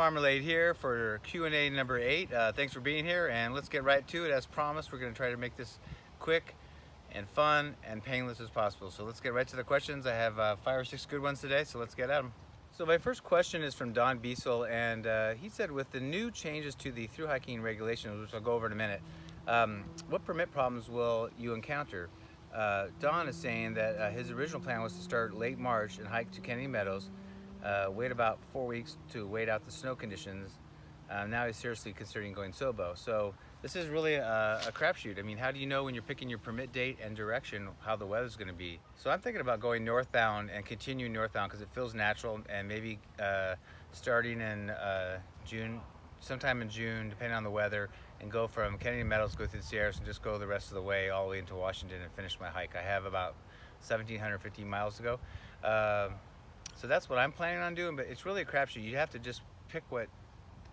Marmalade here for Q&A number 8. Thanks for being here, and let's get right to it. As promised, we're going to try to make this quick and fun and painless as possible. So let's get right to the questions. I have 5 or 6 good ones today, so let's get at them. So my first question is from Don Biesel, and he said, with the new changes to the thru-hiking regulations, which I'll go over in a minute, what permit problems will you encounter? Don is saying that his original plan was to start late March and hike to Kennedy Meadows, wait about 4 weeks to wait out the snow conditions. Now he's seriously considering going Sobo. So this is really a crapshoot. I mean, how do you know when you're picking your permit date and direction how the weather's going to be? So I'm thinking about going northbound and continuing northbound because it feels natural, and maybe starting in June, sometime in June, depending on the weather, and go from Kennedy Meadows, go through the Sierras, and just go the rest of the way all the way into Washington and finish my hike. I have about 1,750 miles to go. So that's what I'm planning on doing, but it's really a crapshoot. You have to just pick what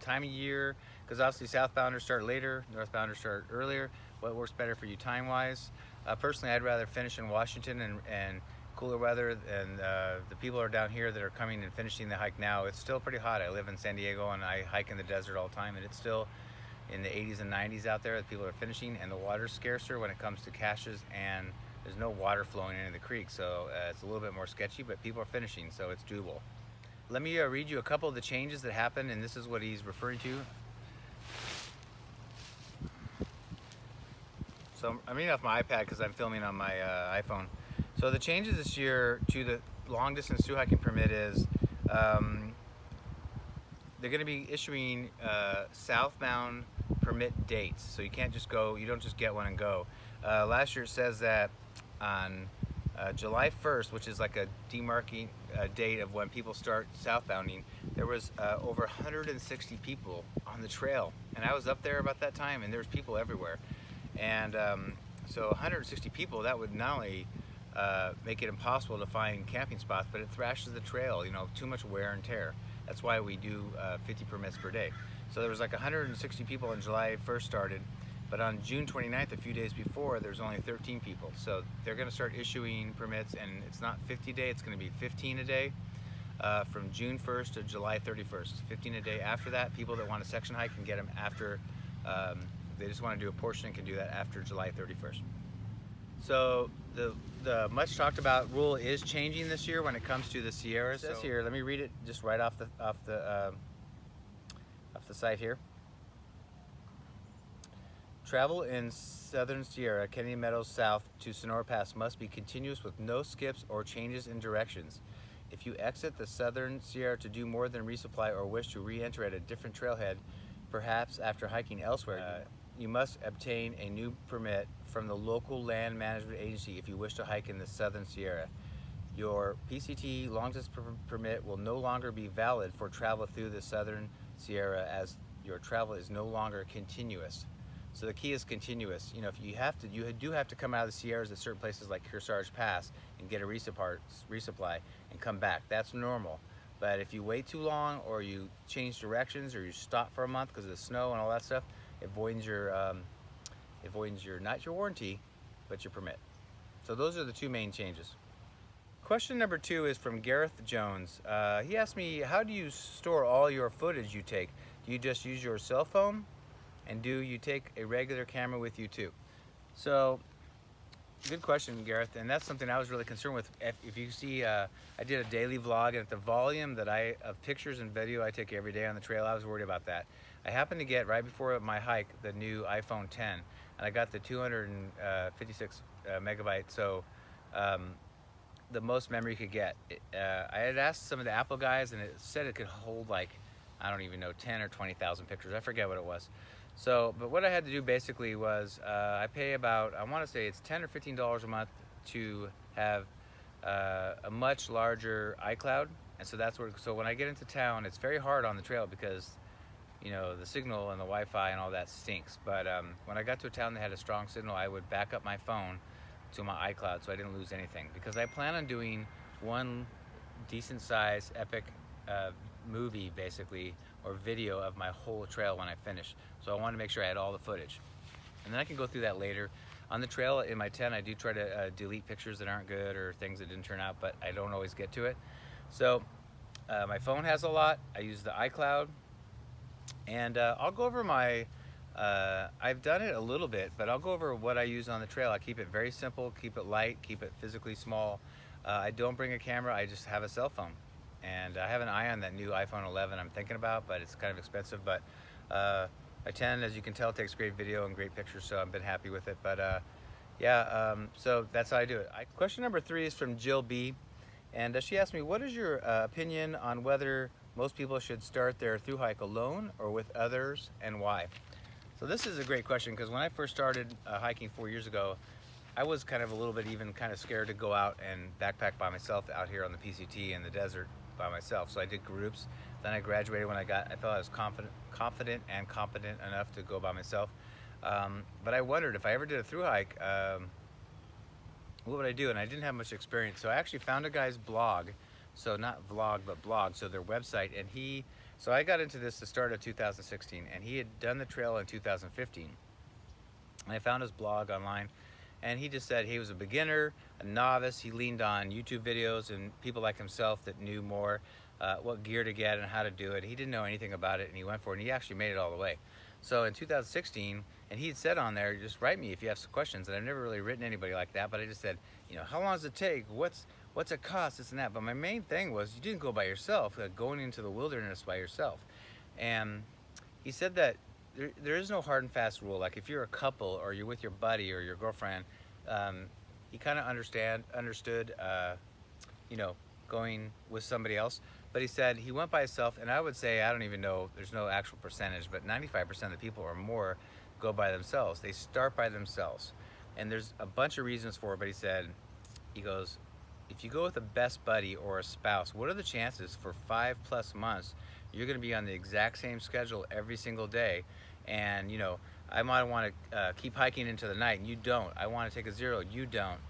time of year, because obviously southbounders start later, northbounders start earlier. What works better for you time-wise? Personally, I'd rather finish in Washington and cooler weather, and the people are down here that are coming and finishing the hike now. It's still pretty hot. I live in San Diego and I hike in the desert all the time, and it's still in the 80s and 90s out there that people are finishing, and the water's scarcer when it comes to caches, and there's no water flowing into the creek, so it's a little bit more sketchy, but people are finishing, so it's doable. Let me read you a couple of the changes that happened, and this is what he's referring to. So I'm reading off my iPad because I'm filming on my iPhone. So the changes this year to the long distance thru hiking permit is they're going to be issuing southbound permit dates, so you can't just go, you don't just get one and go. Last year it says that on July 1st, which is like a demarking date of when people start southbounding, there was over 160 people on the trail, and I was up there about that time, and there's people everywhere. And so 160 people, that would not only make it impossible to find camping spots, but it thrashes the trail, you know, too much wear and tear. That's why we do 50 permits per day. So there was like 160 people when July 1st started, but on June 29th, a few days before, there's only 13 people. So they're going to start issuing permits, and it's not 50 a day, it's going to be 15 a day from June 1st to July 31st. 15 a day after that. People that want a section hike can get them after, they just want to do a portion and can do that after July 31st. So the much talked about rule is changing this year when it comes to the Sierras. It says here, let me read it just right off the site here. Travel in Southern Sierra, Kennedy Meadows South to Sonora Pass must be continuous with no skips or changes in directions. If you exit the Southern Sierra to do more than resupply or wish to re-enter at a different trailhead, perhaps after hiking elsewhere, you must obtain a new permit from the local land management agency if you wish to hike in the Southern Sierra. Your PCT long distance permit will no longer be valid for travel through the Southern Sierra, as your travel is no longer continuous. So the key is continuous. You know, if you do have to come out of the Sierras at certain places like Kearsarge Pass and get a resupply and come back. That's normal. But if you wait too long, or you change directions, or you stop for a month because of the snow and all that stuff, it voids your not your warranty, but your permit. So those are the two main changes. Question number 2 is from Gareth Jones. He asked me, how do you store all your footage you take? Do you just use your cell phone? And do you take a regular camera with you too? So, good question, Gareth, and that's something I was really concerned with. If you see, I did a daily vlog, and at the volume that of pictures and video I take every day on the trail, I was worried about that. I happened to get, right before my hike, the new iPhone 10, and I got the 256 megabyte, so the most memory you could get. I had asked some of the Apple guys, and it said it could hold like, I don't even know, 10 or 20,000 pictures. I forget what it was. So, but what I had to do basically was, I pay about, I want to say it's $10 or $15 a month to have a much larger iCloud. And so that's where, so when I get into town, it's very hard on the trail because, you know, the signal and the Wi-Fi and all that stinks. But when I got to a town that had a strong signal, I would back up my phone to my iCloud so I didn't lose anything. Because I plan on doing one decent size epic movie, basically, or video of my whole trail when I finish. So I wanted to make sure I had all the footage, and then I can go through that later. On the trail in my tent, I do try to delete pictures that aren't good or things that didn't turn out, but I don't always get to it. So my phone has a lot. I use the iCloud, And I'll go over my, I've done it a little bit, but I'll go over what I use on the trail. I keep it very simple, keep it light, keep it physically small. I don't bring a camera, I just have a cell phone. And I have an eye on that new iPhone 11 I'm thinking about, but it's kind of expensive. But I tend, as you can tell, takes great video and great pictures, so I've been happy with it. But yeah, so that's how I do it. Question number 3 is from Jill B. And she asked me, what is your opinion on whether most people should start their thru-hike alone or with others, and why? So this is a great question, because when I first started hiking 4 years ago, I was kind of a little bit even kind of scared to go out and backpack by myself out here on the PCT in the desert by myself. So I did groups. Then I graduated when I felt I was confident and competent enough to go by myself. But I wondered if I ever did a thru-hike, what would I do? And I didn't have much experience. So I actually found a guy's blog. So not vlog, but blog, so their website. And so I got into this the start of 2016, and he had done the trail in 2015. And I found his blog online, and he just said he was a beginner, a novice. He leaned on YouTube videos and people like himself that knew more what gear to get and how to do it. He didn't know anything about it, and he went for it, and he actually made it all the way. So in 2016, and he had said on there, just write me if you have some questions. And I've never really written anybody like that, but I just said, you know, how long does it take? What's it cost? This and that. But my main thing was, you didn't go by yourself, going into the wilderness by yourself. And he said that there is no hard and fast rule. Like if you're a couple or you're with your buddy or your girlfriend, he kind of understood, you know, going with somebody else. But he said he went by himself, and I would say, I don't even know, there's no actual percentage, but 95% of the people or more go by themselves. They start by themselves. And there's a bunch of reasons for it, but he goes, if you go with a best buddy or a spouse, what are the chances for 5+ months you're going to be on the exact same schedule every single day? And you know, I might want to keep hiking into the night, and you don't. I want to take a 0, you don't.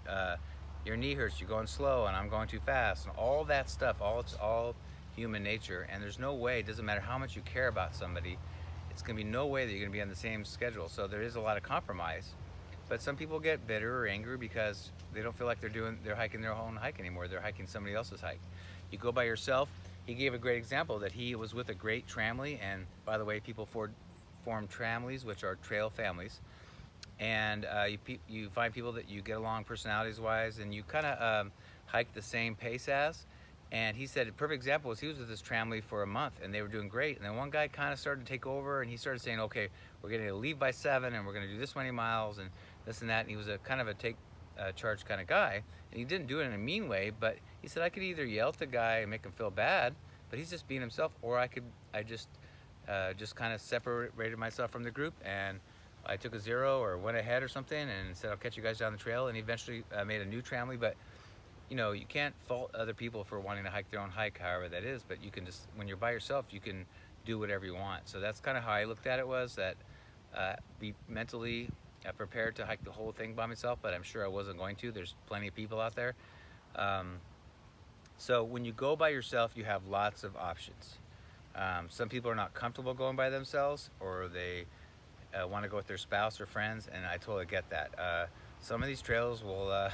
Your knee hurts, you're going slow, and I'm going too fast, and all that stuff. It's all human nature, and there's no way, it doesn't matter how much you care about somebody, it's going to be no way that you're going to be on the same schedule. So there is a lot of compromise. But some people get bitter or angry because they don't feel like they're hiking their own hike anymore. They're hiking somebody else's hike. You go by yourself. He gave a great example that he was with a great tramily, and by the way, people form tramilies, which are trail families. And you find people that you get along personalities-wise, and you kind of hike the same pace as. And he said a perfect example was he was with this tramily for a month, and they were doing great. And then one guy kind of started to take over, and he started saying, okay, we're going to leave by 7, and we're going to do this many miles, and this and that. And he was a kind of a take charge kind of guy, and he didn't do it in a mean way, but he said I could either yell at the guy and make him feel bad, but he's just being himself, or I just kind of separated myself from the group, and I took a 0 or went ahead or something and said I'll catch you guys down the trail, and eventually made a new tramily. But you know, you can't fault other people for wanting to hike their own hike, however that is, but you can just, when you're by yourself, you can do whatever you want. So that's kind of how I looked at it, was that be mentally prepared to hike the whole thing by myself, but I'm sure I wasn't going to. There's plenty of people out there. So when you go by yourself, you have lots of options. Some people are not comfortable going by themselves, or they want to go with their spouse or friends, and I totally get that. Some of these trails will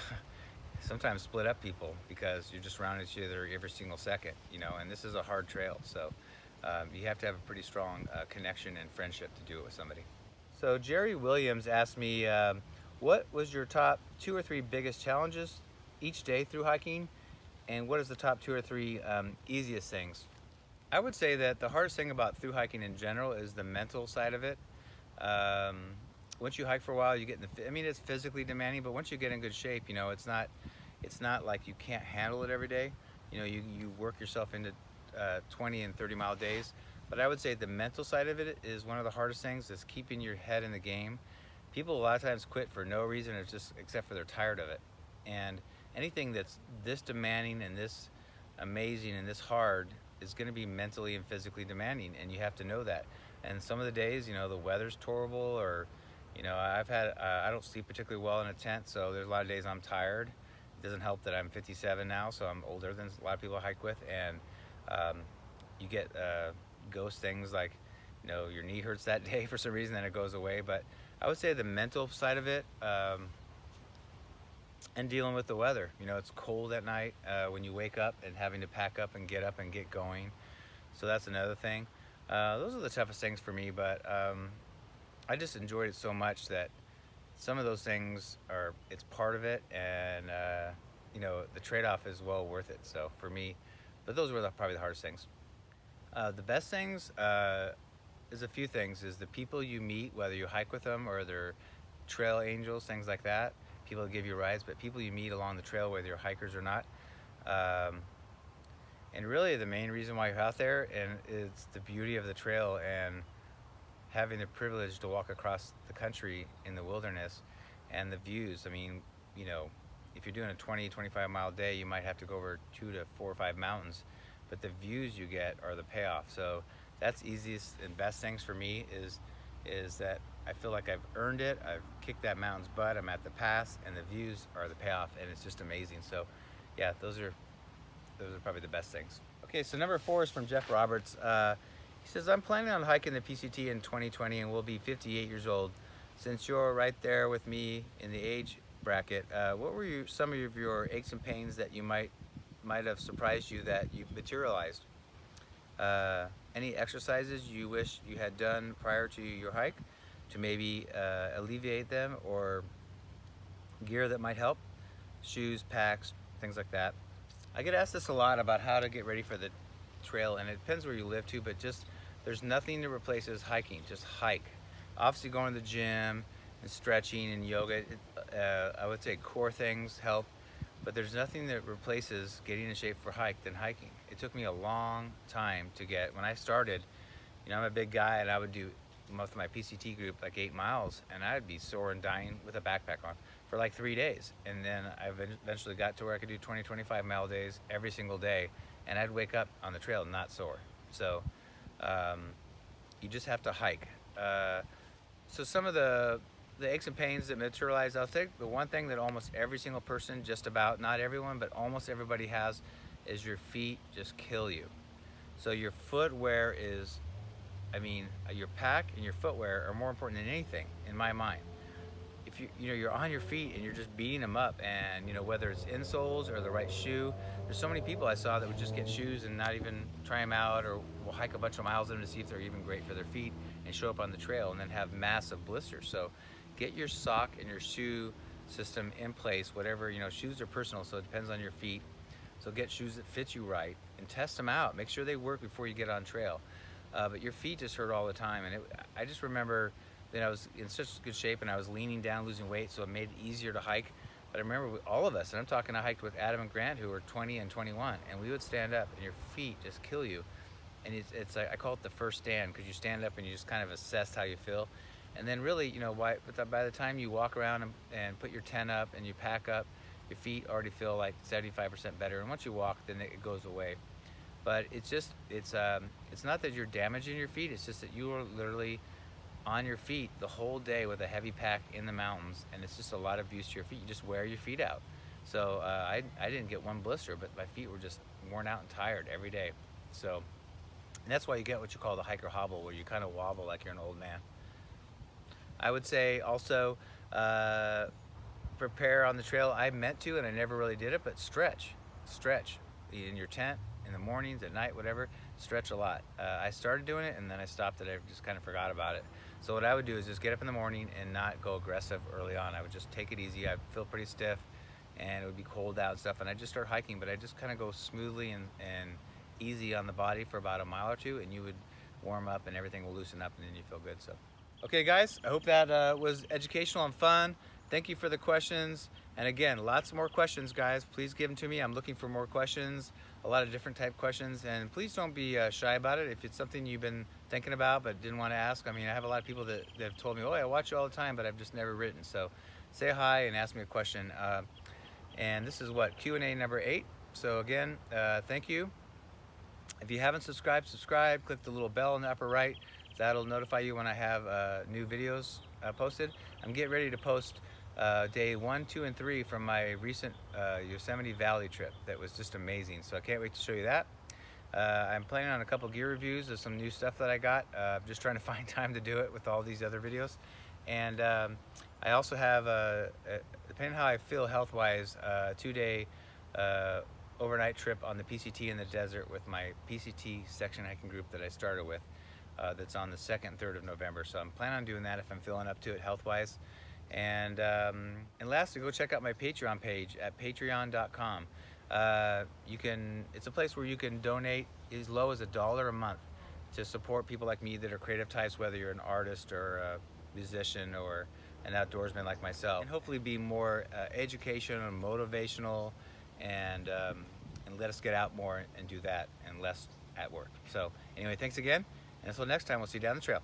sometimes split up people because you're just around each other every single second, you know, and this is a hard trail, so you have to have a pretty strong connection and friendship to do it with somebody. So Jerry Williams asked me, what was your top 2 or 3 biggest challenges each day through hiking, and what is the top 2 or 3 easiest things? I would say that the hardest thing about through hiking in general is the mental side of it. Once you hike for a while, you get in I mean, it's physically demanding, but once you get in good shape, you know, it's not like you can't handle it every day. You know, you work yourself into 20 and 30 mile days. But I would say the mental side of it is one of the hardest things, is keeping your head in the game. People a lot of times quit for no reason, or just except for they're tired of it. And anything that's this demanding and this amazing and this hard is going to be mentally and physically demanding, and you have to know that. And some of the days, you know, the weather's horrible, or you know, I don't sleep particularly well in a tent, so there's a lot of days I'm tired. It doesn't help that I'm 57 now, so I'm older than a lot of people I hike with, and you get ghost things like, you know, your knee hurts that day for some reason, then it goes away. But I would say the mental side of it, and dealing with the weather. You know, it's cold at night when you wake up, and having to pack up and get going. So that's another thing. Those are the toughest things for me, but I just enjoyed it so much that some of those things it's part of it, and you know, the trade-off is well worth it. So for me, but those were probably the hardest things. The best things is a few things. Is the people you meet, whether you hike with them or they're trail angels, things like that. People that give you rides, but people you meet along the trail, whether you're hikers or not. And really the main reason why you're out there and it's the beauty of the trail and having the privilege to walk across the country in the wilderness and the views. I mean, you know, if you're doing a 20-25 mile day, you might have to go over 2 to 4 or 5 mountains, but the views you get are the payoff. So that's easiest and best things for me is that I feel like I've earned it. I've kicked that mountain's butt. I'm at the pass and the views are the payoff, and it's just amazing. So yeah, those are probably the best things. Okay, so number 4 is from Jeff Roberts. He says, I'm planning on hiking the PCT in 2020 and will be 58 years old. Since you're right there with me in the age bracket, what were some of your aches and pains that you might have surprised you that you materialized? Any exercises you wish you had done prior to your hike to maybe alleviate them, or gear that might help? Shoes, packs, things like that. I get asked this a lot about how to get ready for the trail, and it depends where you live too, but just there's nothing that replaces hiking. Just hike. Obviously going to the gym and stretching and yoga, I would say core things help, but there's nothing that replaces getting in shape for hike than hiking. It took me a long time to get, when I started, you know, I'm a big guy and I would do most of my PCT group like 8 miles and I'd be sore and dying with a backpack on for like 3 days. And then I eventually got to where I could do 20-25 mile days every single day, and I'd wake up on the trail not sore. So you just have to hike. So some of the aches and pains that materialize, I'll take the one thing that almost every single person, just about, not everyone, but almost everybody has, is your feet just kill you. So your footwear is, I mean, your pack and your footwear are more important than anything in my mind. If you're on your feet and you're just beating them up, and you know, whether it's insoles or the right shoe, there's so many people I saw that would just get shoes and not even try them out, or will hike a bunch of miles in them to see if they're even great for their feet and show up on the trail and then have massive blisters. So get your sock and your shoe system in place. Whatever, you know, shoes are personal, so it depends on your feet. So get shoes that fit you right and test them out. Make sure they work before you get on trail. But your feet just hurt all the time, and I just remember that I was in such good shape and I was leaning down, losing weight, so it made it easier to hike. But I remember with all of us, and I'm talking, I hiked with Adam and Grant, who were 20 and 21, and we would stand up and your feet just kill you. And it's like, I call it the first stand, because you stand up and you just kind of assess how you feel. And then really, you know, by the time you walk around and put your tent up and you pack up, your feet already feel like 75% better. And once you walk, then it goes away. But it's just, it's not that you're damaging your feet, it's just that you are literally on your feet the whole day with a heavy pack in the mountains, and it's just a lot of abuse to your feet. You just wear your feet out. So I didn't get one blister, but my feet were just worn out and tired every day. So, and that's why you get what you call the hiker hobble, where you kind of wobble like you're an old man. I would say also prepare on the trail. I meant to, and I never really did it, but stretch in your tent, in the mornings, at night, whatever. Stretch a lot. I started doing it and then I stopped it. I just kind of forgot about it. So what I would do is just get up in the morning and not go aggressive early on. I would just take it easy. I'd feel pretty stiff and it would be cold out and stuff, and I'd just start hiking, but I just kind of go smoothly and easy on the body for about a mile or two, and you would warm up and everything will loosen up and then you feel good. So okay guys, I hope that was educational and fun. Thank you for the questions, and again, lots more questions, guys. Please give them to me. I'm looking for more questions, a lot of different type questions, and please don't be shy about it. If it's something you've been thinking about but didn't want to ask, I mean, I have a lot of people that have told me, oh, I watch you all the time, but I've just never written. So say hi and ask me a question. And this is what, Q&A number 8. So again, thank you. If you haven't subscribed, subscribe. Click the little bell in the upper right. That'll notify you when I have new videos posted. I'm getting ready to post day 1, 2, and 3 from my recent Yosemite Valley trip. That was just amazing. So I can't wait to show you that. I'm planning on a couple gear reviews of some new stuff that I got. Just trying to find time to do it with all these other videos. And I also have, depending on how I feel health-wise, a 2-day overnight trip on the PCT in the desert with my PCT section hiking group that I started with. that's on the 2nd and 3rd of November. So I'm planning on doing that if I'm feeling up to it health-wise. And lastly, go check out my Patreon page at patreon.com. It's a place where you can donate as low as $1 a month to support people like me that are creative types, whether you're an artist or a musician or an outdoorsman like myself, and hopefully be more educational and motivational, and let us get out more and do that and less at work. So anyway, thanks again, and until next time, we'll see you down the trail.